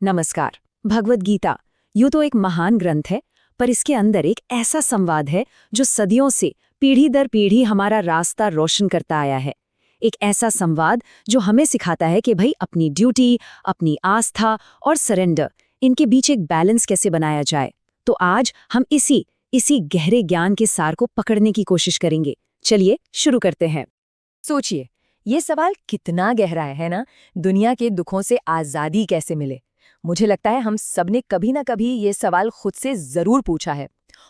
नमस्कार। भगवद गीता यूं तो एक महान ग्रंथ है, पर इसके अंदर एक ऐसा संवाद है जो सदियों से पीढ़ी दर पीढ़ी हमारा रास्ता रोशन करता आया है। एक ऐसा संवाद जो हमें सिखाता है कि भाई अपनी ड्यूटी, अपनी आस्था और सरेंडर, इनके बीच एक बैलेंस कैसे बनाया जाए। तो आज हम इसी गहरे ज्ञान के सार को पकड़ने की कोशिश करेंगे। चलिए शुरू करते हैं। सोचिए, ये सवाल कितना गहरा है ना? दुनिया के दुखों से आज़ादी कैसे मिले? मुझे लगता है हम सबने कभी ना कभी ये सवाल खुद से ज़रूर पूछा है।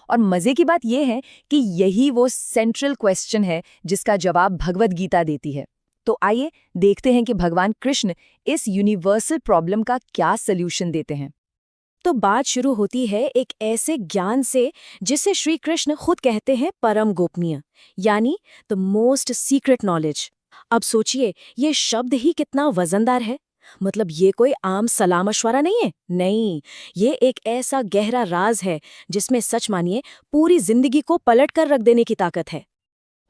और मज़े की बात यह है कि यही वो सेंट्रल क्वेश्चन है जिसका जवाब भगवद गीता देती है। तो आइए देखते हैं कि भगवान कृष्ण इस यूनिवर्सल प्रॉब्लम का क्या सल्यूशन देते हैं। तो बात शुरू होती है एक ऐसे ज्ञान से जिसे श्री कृष्ण खुद कहते हैं परम गोपनीय, यानी द मोस्ट सीक्रेट नॉलेज। अब सोचिए, ये शब्द ही कितना वजनदार है। मतलब ये कोई आम सलाह मशवरा नहीं है, नहीं, ये एक ऐसा गहरा राज है जिसमें सच मानिए पूरी जिंदगी को पलट कर रख देने की ताकत है।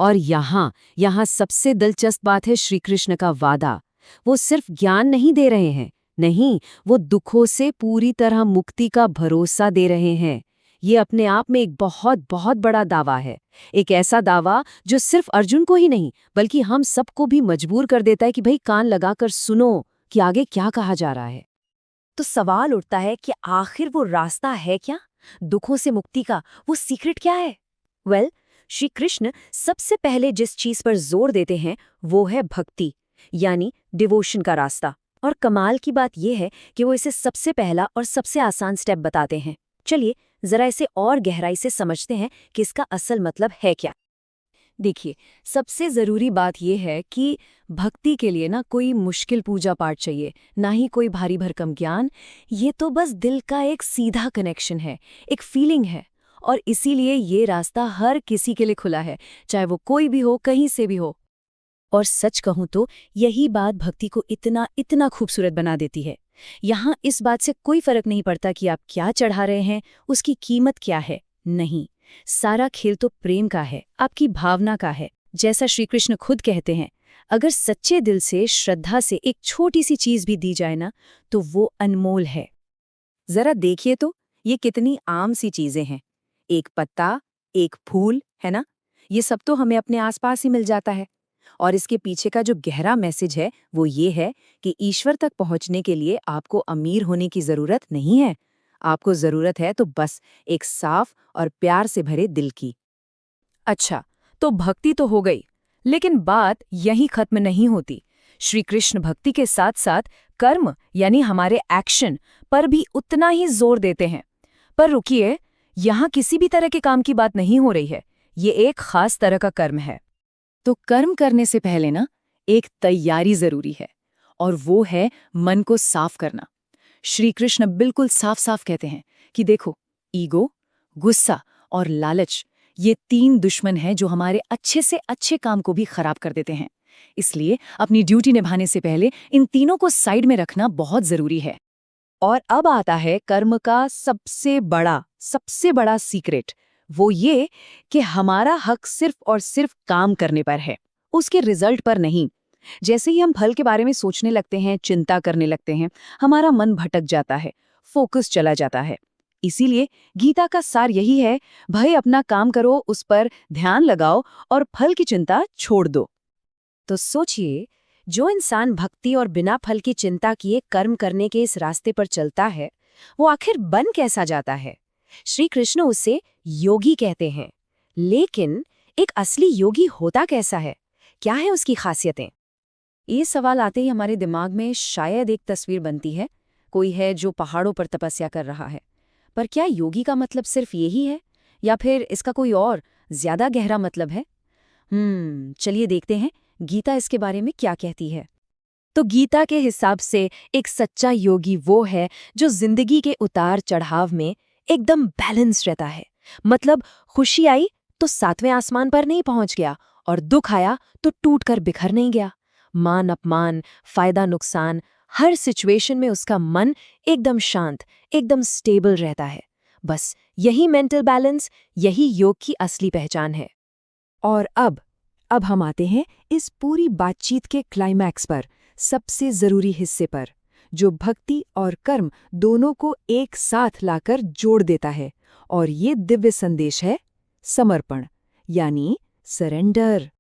और यहाँ सबसे दिलचस्प बात है श्री कृष्ण का वादा। वो सिर्फ ज्ञान नहीं दे रहे हैं, नहीं, वो दुखों से पूरी तरह मुक्ति का भरोसा दे रहे हैं। ये अपने आप में एक बहुत बहुत बड़ा दावा है। एक ऐसा दावा जो सिर्फ अर्जुन को ही नहीं बल्कि हम सबको भी मजबूर कर देता है कि भाई कान लगाकर सुनो कि आगे क्या कहा जा रहा है। तो सवाल उठता है कि आखिर वो रास्ता है क्या? दुखों से मुक्ति का वो सीक्रेट क्या है? श्री कृष्ण सबसे पहले जिस चीज पर जोर देते हैं वो है भक्ति, यानी डिवोशन का रास्ता। और कमाल की बात यह है कि वो इसे सबसे पहला और सबसे आसान स्टेप बताते हैं। चलिए जरा इसे और गहराई से समझते हैं कि इसका असल मतलब है क्या। देखिए, सबसे जरूरी बात यह है कि भक्ति के लिए ना कोई मुश्किल पूजा पाठ चाहिए, ना ही कोई भारी भरकम ज्ञान। ये तो बस दिल का एक सीधा कनेक्शन है, एक फीलिंग है। और इसीलिए ये रास्ता हर किसी के लिए खुला है, चाहे वो कोई भी हो, कहीं से भी हो। और सच कहूं तो यही बात भक्ति को इतना इतना खूबसूरत बना देती है। यहाँ इस बात से कोई फर्क नहीं पड़ता कि आप क्या चढ़ा रहे हैं, उसकी कीमत क्या है, नहीं, सारा खेल तो प्रेम का है, आपकी भावना का है। जैसा श्री कृष्ण खुद कहते हैं, अगर सच्चे दिल से श्रद्धा से एक छोटी सी चीज भी दी जाए ना, तो वो अनमोल है। जरा देखिए तो, ये कितनी आम सी चीजें हैं। एक पत्ता, एक फूल, है ना? ये सब तो हमें अपने आसपास ही मिल जाता है। और इसके पीछे का जो गहरा मैसेज है वो ये है कि ईश्वर तक पहुंचने के लिए आपको अमीर होने की जरूरत नहीं है। आपको जरूरत है तो बस एक साफ और प्यार से भरे दिल की। अच्छा, तो भक्ति तो हो गई, लेकिन बात यहीं खत्म नहीं होती। श्री कृष्ण भक्ति के साथ साथ कर्म, यानी हमारे एक्शन पर भी उतना ही जोर देते हैं। पर रुकिए, यहाँ किसी भी तरह के काम की बात नहीं हो रही है। ये एक खास तरह का कर्म है। तो कर्म करने से पहले ना एक तैयारी जरूरी है, और वो है मन को साफ करना। श्री कृष्ण बिल्कुल साफ साफ कहते हैं कि देखो, ईगो, गुस्सा और लालच, ये 3 दुश्मन हैं जो हमारे अच्छे से अच्छे काम को भी खराब कर देते हैं। इसलिए अपनी ड्यूटी निभाने से पहले इन तीनों को साइड में रखना बहुत जरूरी है। और अब आता है कर्म का सबसे बड़ा सीक्रेट। वो ये कि हमारा हक सिर्फ और सिर्फ काम करने पर है, उसके रिजल्ट पर नहीं। जैसे ही हम फल के बारे में सोचने लगते हैं, चिंता करने लगते हैं, हमारा मन भटक जाता है, फोकस चला जाता है। इसीलिए गीता का सार यही है, भाई अपना काम करो, उस पर ध्यान लगाओ और फल की चिंता छोड़ दो। तो सोचिए, जो इंसान भक्ति और बिना फल की चिंता किए कर्म करने के इस रास्ते पर चलता है, वो आखिर बन कैसा जाता है? श्री कृष्ण उसे योगी कहते हैं। लेकिन एक असली योगी होता कैसा है? क्या है उसकी खासियतें? ये सवाल आते ही हमारे दिमाग में शायद एक तस्वीर बनती है, कोई है जो पहाड़ों पर तपस्या कर रहा है। पर क्या योगी का मतलब सिर्फ यही है, या फिर इसका कोई और ज्यादा गहरा मतलब है? चलिए देखते हैं गीता इसके बारे में क्या कहती है। तो गीता के हिसाब से एक सच्चा योगी वो है जो जिंदगी के उतार चढ़ाव में एकदम बैलेंस रहता है। मतलब खुशी आई तो 7वें आसमान पर नहीं पहुंच गया, और दुख आया तो टूटकर बिखर नहीं गया। मान अपमान, फायदा नुकसान, हर सिचुएशन में उसका मन एकदम शांत, एकदम स्टेबल रहता है। बस यही मेंटल बैलेंस, यही योग की असली पहचान है। और अब हम आते हैं इस पूरी बातचीत के क्लाइमैक्स पर, सबसे जरूरी हिस्से पर, जो भक्ति और कर्म दोनों को एक साथ लाकर जोड़ देता है। और ये दिव्य संदेश है समर्पण, यानी सरेंडर।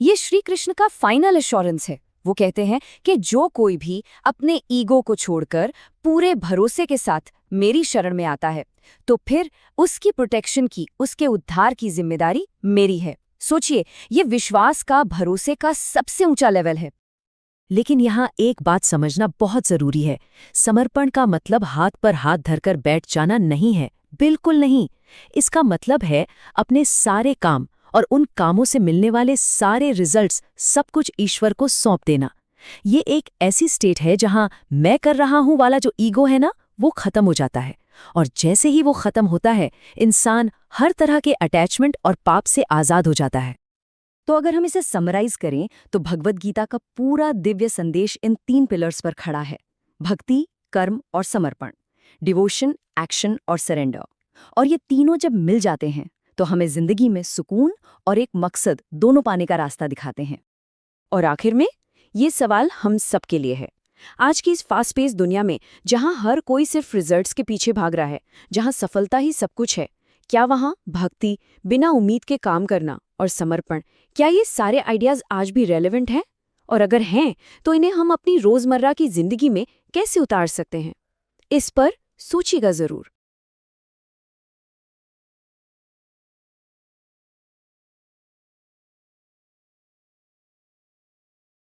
ये श्री कृष्ण का फाइनल एश्योरेंस है। वो कहते हैं कि जो कोई भी अपने ईगो को छोड़कर पूरे भरोसे के साथ मेरी शरण में आता है, तो फिर उसकी प्रोटेक्शन की, उसके उद्धार की जिम्मेदारी मेरी है। सोचिए, ये विश्वास का, भरोसे का सबसे ऊंचा लेवल है। लेकिन यहाँ एक बात समझना बहुत जरूरी है। समर्पण का मतलब हाथ पर हाथ धरकर बैठ जाना नहीं है, बिल्कुल नहीं। इसका मतलब है अपने सारे काम और उन कामों से मिलने वाले सारे रिजल्ट्स, सब कुछ ईश्वर को सौंप देना। ये एक ऐसी स्टेट है जहां मैं कर रहा हूं वाला जो ईगो है ना, वो खत्म हो जाता है। और जैसे ही वो खत्म होता है, इंसान हर तरह के अटैचमेंट और पाप से आजाद हो जाता है। तो अगर हम इसे समराइज करें तो भगवद गीता का पूरा दिव्य संदेश इन 3 पिलर्स पर खड़ा है: भक्ति, कर्म और समर्पण, डिवोशन, एक्शन और सरेंडर। और ये तीनों जब मिल जाते हैं तो हमें जिंदगी में सुकून और एक मकसद दोनों पाने का रास्ता दिखाते हैं। और आखिर में ये सवाल हम सबके लिए है। आज की इस फास्ट पेस दुनिया में, जहां हर कोई सिर्फ रिजल्ट्स के पीछे भाग रहा है, जहां सफलता ही सब कुछ है, क्या वहां भक्ति, बिना उम्मीद के काम करना और समर्पण, क्या ये सारे आइडियाज आज भी रेलेवेंट हैं? और अगर हैं, तो इन्हें हम अपनी रोजमर्रा की जिंदगी में कैसे उतार सकते हैं? इस पर सोचिएगा जरूर।